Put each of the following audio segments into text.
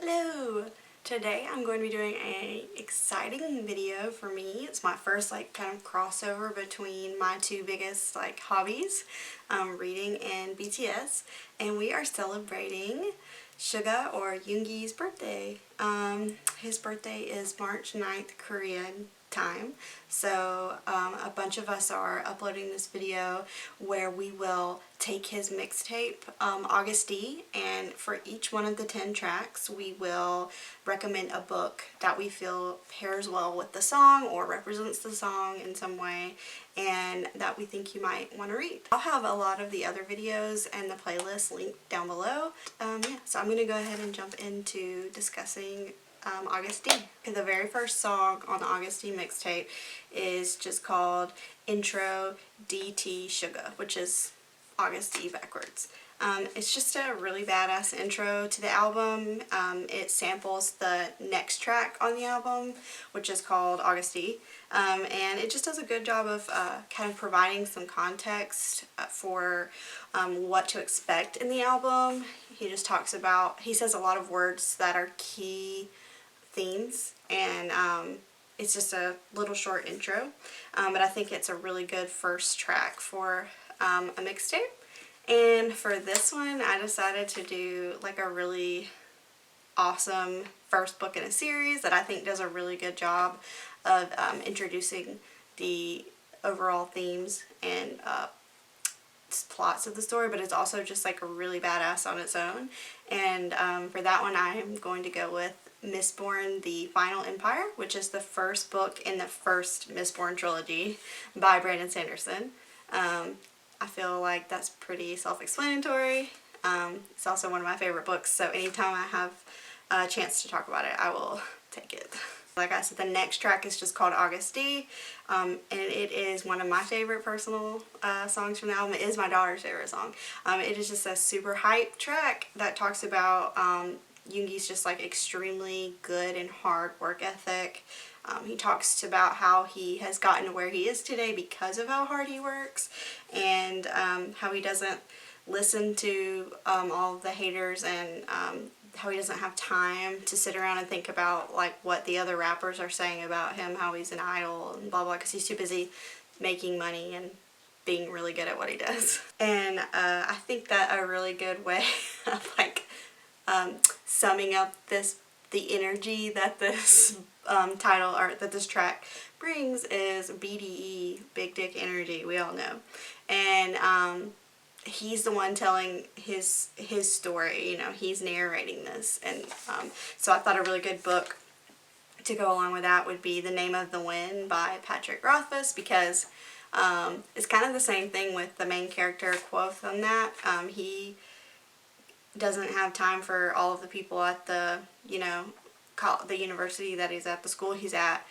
Hello! Today I'm going to be doing an exciting video for me. It's my first kind of crossover between my two biggest hobbies, reading and BTS, and we are celebrating Suga or Yoongi's birthday. His birthday is March 9th Korean time, so a bunch of us are uploading this video where we will take his mixtape, Agust D, and for each one of the 10 tracks we will recommend a book that we feel pairs well with the song or represents the song in some way and that we think you might want to read. I'll have a lot of the other videos and the playlist linked down below. So I'm going to go ahead and jump into discussing Agust D. The very first song on the Agust D mixtape is just called Intro DT Suga, which is Agust D backwards. It's just a really badass intro to the album. It samples the next track on the album, which is called Agust D, and it just does a good job of kind of providing some context for what to expect in the album. He just talks about, he says a lot of words that are key themes, and it's just a little short intro, but I think it's a really good first track for a mixtape. And for this one I decided to do like a really awesome first book in a series that I think does a really good job of introducing the overall themes and plots of the story, but it's also just like a really badass on its own. And for that one I'm going to go with Mistborn The Final Empire, which is the first book in the first Mistborn trilogy by Brandon Sanderson. I feel like that's pretty self-explanatory. It's also one of my favorite books, so anytime I have a chance to talk about it, I will take it. Like I said, the next track is just called Agust D, and it is one of my favorite personal songs from the album. It is my daughter's favorite song. It is just a super hype track that talks about Yoongi's just like extremely good and hard work ethic. He talks about how he has gotten to where he is today because of how hard he works, and how he doesn't listen to all of the haters, and how he doesn't have time to sit around and think about like what the other rappers are saying about him, how he's an idol and blah blah, because he's too busy making money and being really good at what he does. And I think that a really good way of summing up the energy that this title, or that this track brings, is BDE, big dick energy, we all know. And he's the one telling his story, you know, he's narrating this. And so I thought a really good book to go along with that would be The Name of the Wind by Patrick Rothfuss, because it's kind of the same thing with the main character Quoth on that. He doesn't have time for all of the people at the, you know, the university that he's at, the school he's at,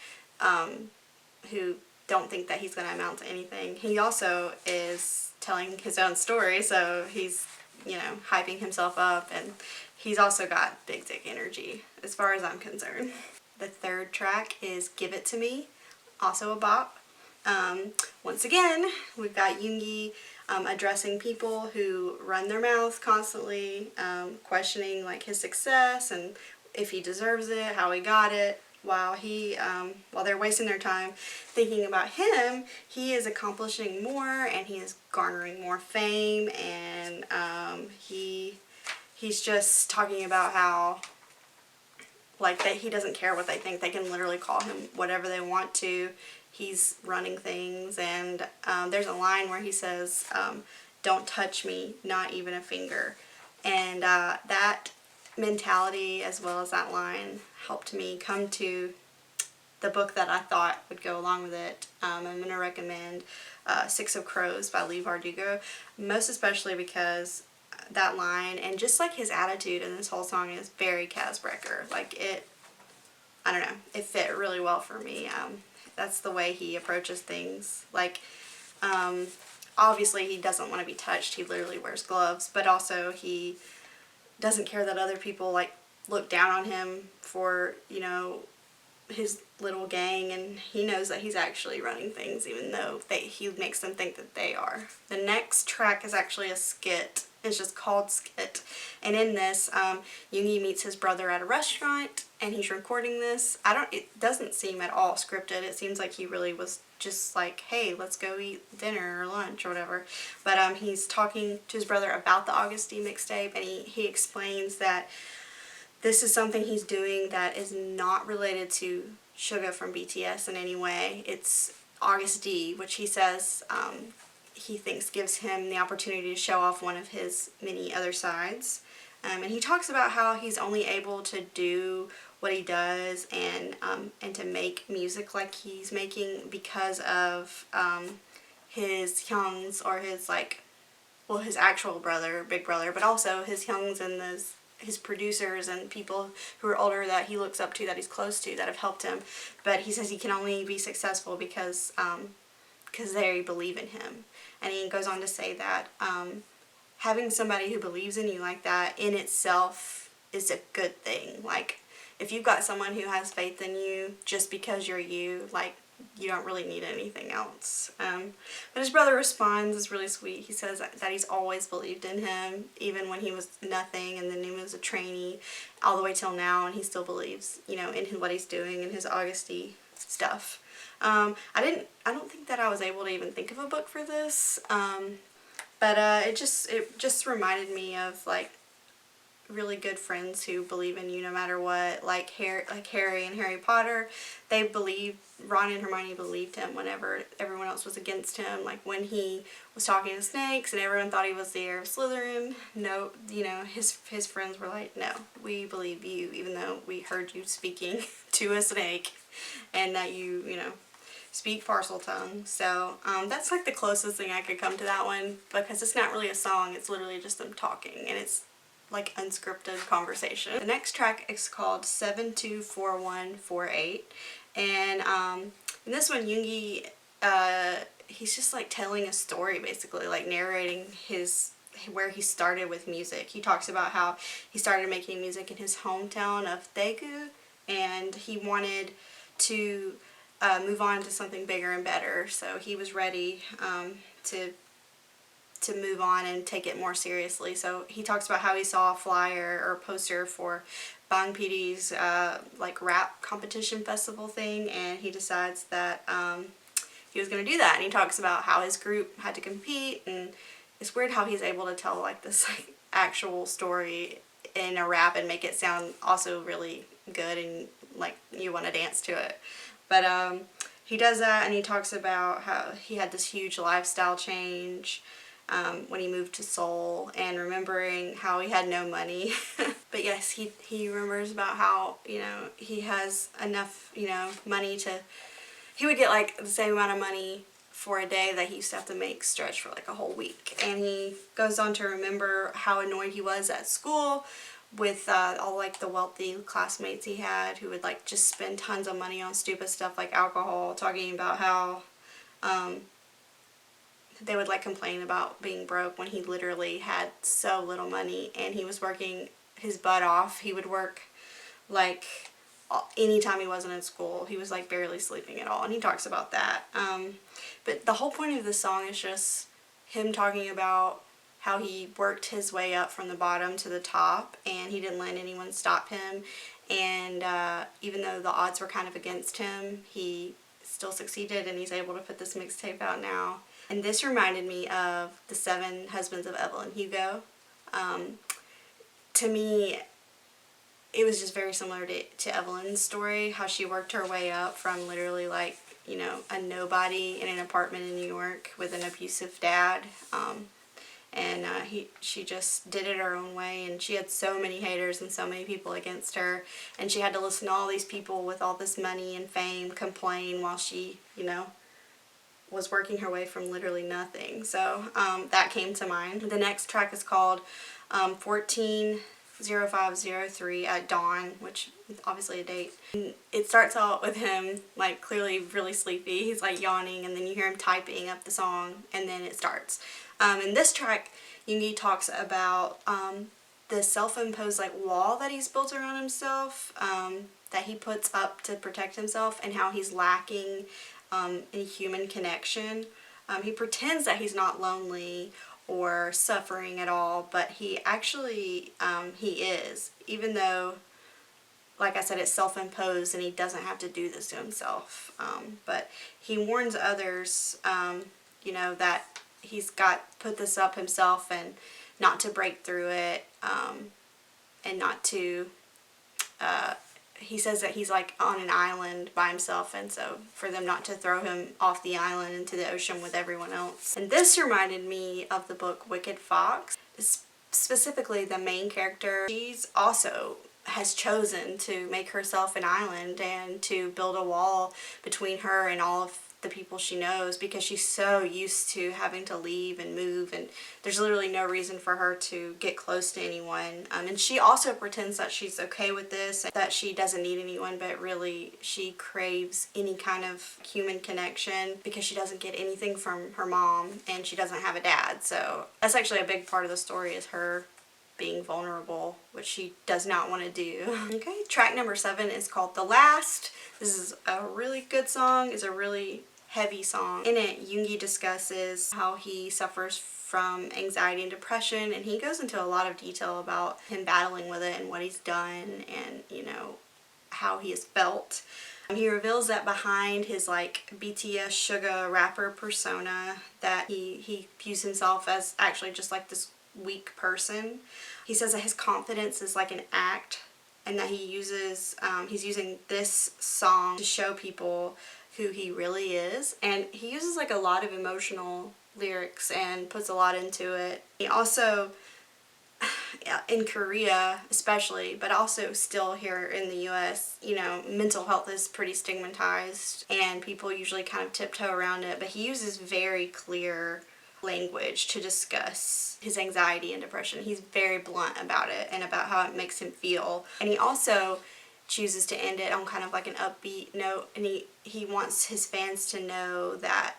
who don't think that he's going to amount to anything. He also is telling his own story, so he's, you know, hyping himself up, and he's also got big dick energy as far as I'm concerned. The third track is Give It To Me, also a bop. Once again, we've got Yoongi addressing people who run their mouths constantly, questioning like his success and if he deserves it, how he got it, while they're wasting their time thinking about him. He is accomplishing more, and he is garnering more fame, and he's just talking about how like that he doesn't care what they think. They can literally call him whatever they want to. He's running things, and there's a line where he says, "Don't touch me, not even a finger," and that mentality as well as that line helped me come to the book that I thought would go along with it. I'm going to recommend Six of Crows by Leigh Bardugo, most especially because that line and just like his attitude in this whole song is very Kaz Brecker. Like I don't know, it fit really well for me. That's the way he approaches things. Like, obviously he doesn't want to be touched, he literally wears gloves, but also he doesn't care that other people like look down on him for, you know, his little gang, and he knows that he's actually running things even though he makes them think that they are. The next track is actually a skit It's just called Skit. And in this, Yoongi meets his brother at a restaurant, and he's recording this. It doesn't seem at all scripted. It seems like he really was just like, hey, let's go eat dinner or lunch or whatever. But he's talking to his brother about the Agust D Mixtape, and he explains that this is something he's doing that is not related to Suga from BTS in any way. It's Agust D, which he says he thinks gives him the opportunity to show off one of his many other sides. And he talks about how he's only able to do what he does and to make music like he's making because of his Hyung's, or his his actual brother, big brother, but also his Hyung's and his producers and people who are older that he looks up to, that he's close to, that have helped him. But he says he can only be successful because they believe in him. And he goes on to say that having somebody who believes in you like that in itself is a good thing. Like, if you've got someone who has faith in you just because you're you, like, you don't really need anything else. But his brother responds, it's really sweet. He says that he's always believed in him, even when he was nothing, and then he was a trainee, all the way till now, and he still believes, in what he's doing and his Augusty stuff. I don't think that I was able to even think of a book for this, but it just reminded me of, like, really good friends who believe in you no matter what. Like Harry and Harry Potter, Ron and Hermione believed him whenever everyone else was against him. Like when he was talking to snakes and everyone thought he was the heir of Slytherin, no, his friends were like, no, we believe you, even though we heard you speaking to a snake and that you speak parcel tongue. So that's like the closest thing I could come to that one, because it's not really a song, it's literally just them talking, and it's like unscripted conversation. The next track is called 724148, and in this one Yoongi, he's just like telling a story, basically, like narrating where he started with music. He talks about how he started making music in his hometown of Daegu, and he wanted to move on to something bigger and better, so he was ready to move on and take it more seriously. So he talks about how he saw a flyer or a poster for Bang PD's like rap competition festival thing, and he decides that he was going to do that. And he talks about how his group had to compete, and it's weird how he's able to tell like this like actual story in a rap and make it sound also really good and like you want to dance to it. But he does that, and he talks about how he had this huge lifestyle change when he moved to Seoul, and remembering how he had no money. But yes, he remembers about how, he has enough, money he would get like the same amount of money for a day that he used to have to make stretch for like a whole week. And he goes on to remember how annoyed he was at school with all like the wealthy classmates he had who would like just spend tons of money on stupid stuff like alcohol, talking about how they would like complain about being broke when he literally had so little money, and he was working his butt off. He would work like anytime he wasn't in school. He was like barely sleeping at all, and he talks about that. But the whole point of the song is just him talking about how he worked his way up from the bottom to the top, and he didn't let anyone stop him, and even though the odds were kind of against him, he still succeeded, and he's able to put this mixtape out now. And this reminded me of The Seven Husbands of Evelyn Hugo. To me, it was just very similar to Evelyn's story, how she worked her way up from literally like, a nobody in an apartment in New York with an abusive dad. She just did it her own way, and she had so many haters and so many people against her, and she had to listen to all these people with all this money and fame complain while she, was working her way from literally nothing. So that came to mind. The next track is called 140503 at Dawn, which is obviously a date. And it starts out with him like clearly really sleepy. He's like yawning, and then you hear him typing up the song, and then it starts. In this track, Yoongi talks about the self-imposed like wall that he's built around himself, that he puts up to protect himself, and how he's lacking in human connection. He pretends that he's not lonely, or suffering at all, but he actually, he is, even though, like I said, it's self-imposed and he doesn't have to do this to himself. But he warns others, you know, that he's put this up himself and not to break through it, and not to, he says that he's like on an island by himself, and so for them not to throw him off the island into the ocean with everyone else. And this reminded me of the book Wicked Fox. Specifically the main character, she's also has chosen to make herself an island and to build a wall between her and all of the people she knows, because she's so used to having to leave and move, and there's literally no reason for her to get close to anyone. And she also pretends that she's okay with this, that she doesn't need anyone, but really she craves any kind of human connection because she doesn't get anything from her mom and she doesn't have a dad. So that's actually a big part of the story, is her being vulnerable, which she does not want to do. Okay, track number 7 is called The Last. This is a really good song. It's a really heavy song. In it, Yoongi discusses how he suffers from anxiety and depression, and he goes into a lot of detail about him battling with it and what he's done and, you know, how he has felt. He reveals that behind his like BTS sugar rapper persona, that he views himself as actually just like this weak person. He says that his confidence is like an act, and that he's using this song to show people who he really is. And he uses like a lot of emotional lyrics and puts a lot into it. He also, in Korea especially, but also still here in the US, you know, mental health is pretty stigmatized and people usually kind of tiptoe around it, but he uses very clear language to discuss his anxiety and depression. He's very blunt about it and about how it makes him feel. And he also chooses to end it on kind of like an upbeat note, and he wants his fans to know that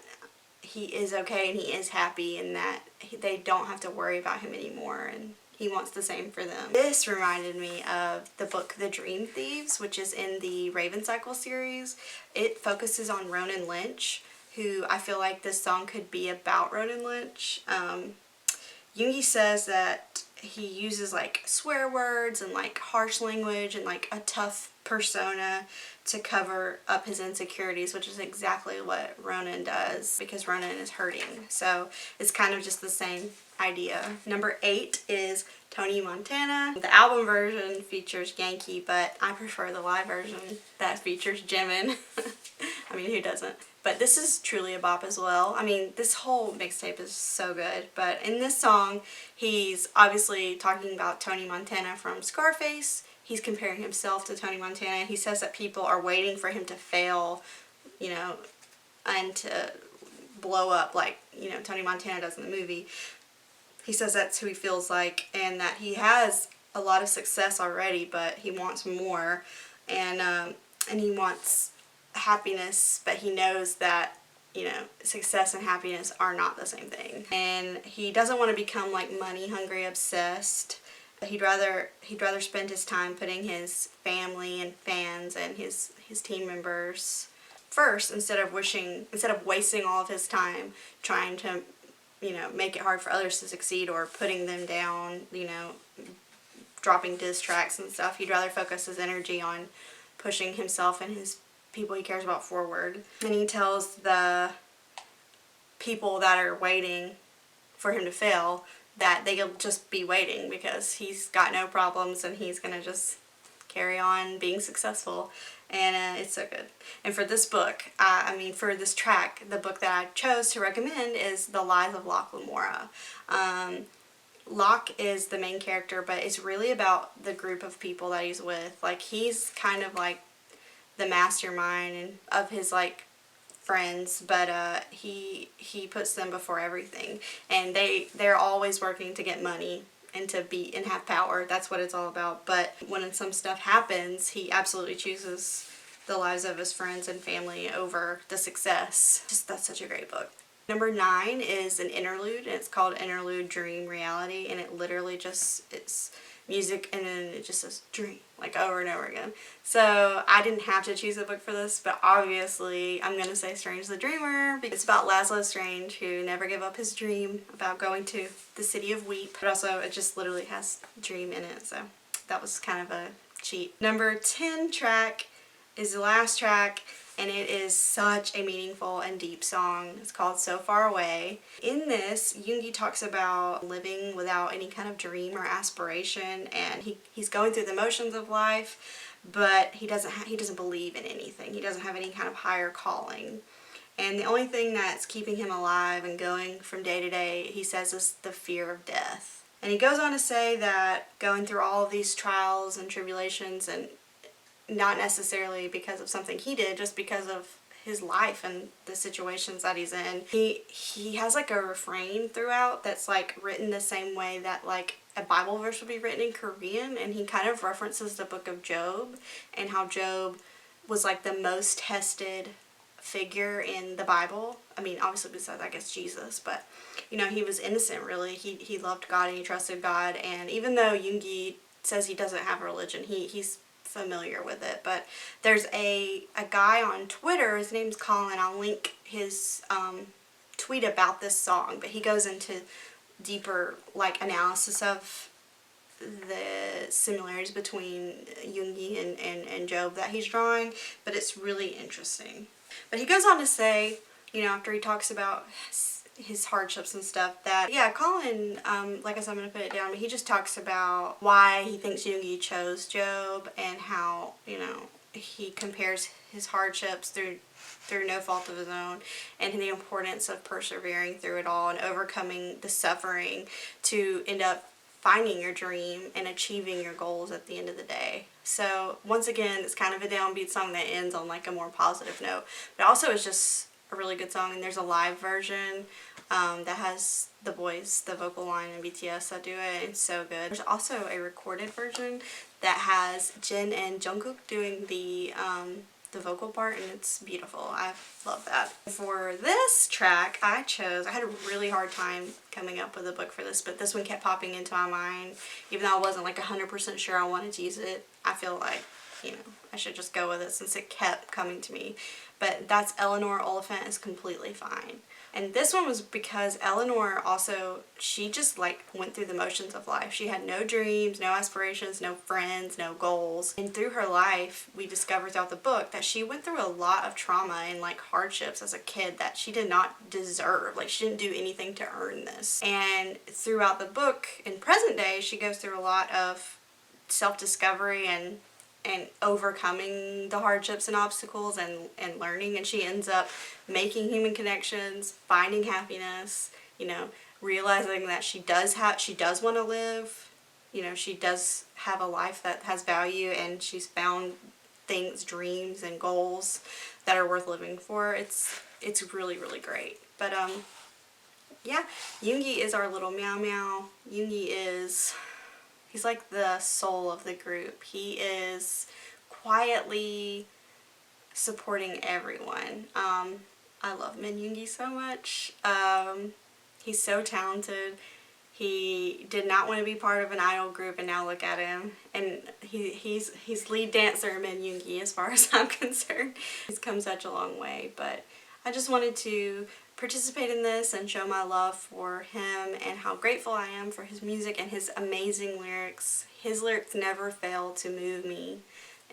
he is okay and he is happy and that they don't have to worry about him anymore, and he wants the same for them. This reminded me of the book The Dream Thieves, which is in the Raven Cycle series. It focuses on Ronan Lynch, who I feel like this song could be about Ronan Lynch. Yoongi says that he uses like swear words and like harsh language and like a tough persona to cover up his insecurities, which is exactly what Ronan does, because Ronan is hurting. So it's kind of just the same idea. Number 8 is Tony Montana. The album version features Yankee, but I prefer the live version that features Jimin. I mean, who doesn't? But this is truly a bop as well. I mean, this whole mixtape is so good. But in this song, he's obviously talking about Tony Montana from Scarface. He's comparing himself to Tony Montana. He says that people are waiting for him to fail, you know, and to blow up like, you know, Tony Montana does in the movie. He says that's who he feels like, and that he has a lot of success already, but he wants more, and he wants happiness, but he knows that, you know, success and happiness are not the same thing. And he doesn't want to become like money hungry obsessed. He'd rather spend his time putting his family and fans and his team members first, instead of wasting all of his time trying to, you know, make it hard for others to succeed or putting them down, you know, dropping diss tracks and stuff. He'd rather focus his energy on pushing himself and his people he cares about forward. And he tells the people that are waiting for him to fail that they'll just be waiting because he's got no problems and he's gonna just carry on being successful. And it's so good. And for this book, for this track, the book that I chose to recommend is The Lies of Locke Lamora. Locke is the main character, but it's really about the group of people that he's with. Like, he's kind of like the mastermind of his like friends, but he puts them before everything, and they're always working to get money and to be and have power. That's what it's all about. But when some stuff happens, he absolutely chooses the lives of his friends and family over the success. Just, that's such a great book. Number 9 is an interlude, and it's called Interlude Dream Reality, and it literally just, it's music, and then it just says dream, like over and over again. So I didn't have to choose a book for this, but obviously I'm going to say Strange the Dreamer, because it's about Laszlo Strange, who never gave up his dream about going to the city of Weep, but also it just literally has dream in it, so that was kind of a cheat. Number 10 track is the last track, and it is such a meaningful and deep song. It's called So Far Away. In this, Yoongi talks about living without any kind of dream or aspiration, and he's going through the motions of life, but he doesn't believe in anything. He doesn't have any kind of higher calling. And the only thing that's keeping him alive and going from day to day, he says, is the fear of death. And he goes on to say that going through all of these trials and tribulations, and not necessarily because of something he did, just because of his life and the situations that he's in. He has like a refrain throughout that's like written the same way that like a Bible verse would be written in Korean, and he kind of references the book of Job and how Job was like the most tested figure in the Bible. I mean, obviously besides, I guess, Jesus, but you know, he was innocent really. He loved God and he trusted God, and even though Yoongi says he doesn't have a religion, he's familiar with it. But there's a guy on Twitter, his name's Colin, I'll link his tweet about this song, but he goes into deeper like analysis of the similarities between Yoongi and Job that he's drawing, but it's really interesting. But he goes on to say, you know, after he talks about his hardships and stuff, that, yeah, Colin, like I said, I'm going to put it down, but he just talks about why he thinks Yoongi chose Job, and how, you know, he compares his hardships through no fault of his own, and the importance of persevering through it all and overcoming the suffering to end up finding your dream and achieving your goals at the end of the day. So once again, it's kind of a downbeat song that ends on like a more positive note, but also it's just a really good song. And there's a live version that has the boys, the vocal line in BTS that do it. It's so good. There's also a recorded version that has Jin and Jungkook doing the vocal part, and it's beautiful. I love that. For this track, I had a really hard time coming up with a book for this, but this one kept popping into my mind. Even though I wasn't like 100% sure I wanted to use it, I feel like, you know, I should just go with it since it kept coming to me. But that's Eleanor Oliphant is Completely Fine. And this one was because Eleanor also, she just like went through the motions of life. She had no dreams, no aspirations, no friends, no goals. And through her life, we discovered throughout the book that she went through a lot of trauma and like hardships as a kid that she did not deserve. Like, she didn't do anything to earn this. And throughout the book, in present day, she goes through a lot of self-discovery and overcoming the hardships and obstacles and learning, and she ends up making human connections, finding happiness, you know, realizing that she does want to live, you know, she does have a life that has value, and she's found things, dreams and goals that are worth living for. It's really, really great. But yeah, Yoongi is our little meow meow. He's like the soul of the group. He is quietly supporting everyone. I love Min Yoongi so much. He's so talented. He did not want to be part of an idol group, and now look at him. And he's lead dancer Min Yoongi as far as I'm concerned. He's come such a long way, but I just wanted to participate in this and show my love for him and how grateful I am for his music and his amazing lyrics. His lyrics never fail to move me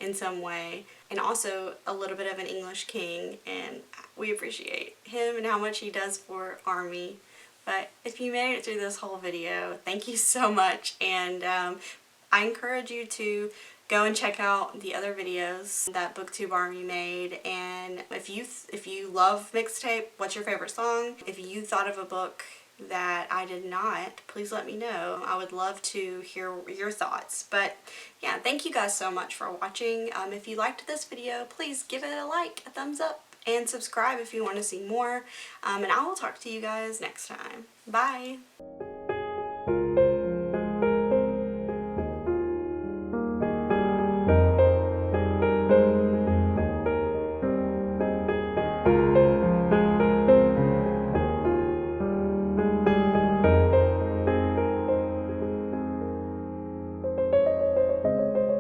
in some way. And also a little bit of an English king, and we appreciate him and how much he does for ARMY. But if you made it through this whole video, thank you so much, and I encourage you to go and check out the other videos that BookTube ARMY made. And if you love Mixtape, what's your favorite song? If you thought of a book that I did not, please let me know. I would love to hear your thoughts. But yeah, thank you guys so much for watching. If you liked this video, please give it a like, a thumbs up, and subscribe if you want to see more. And I will talk to you guys next time. Bye!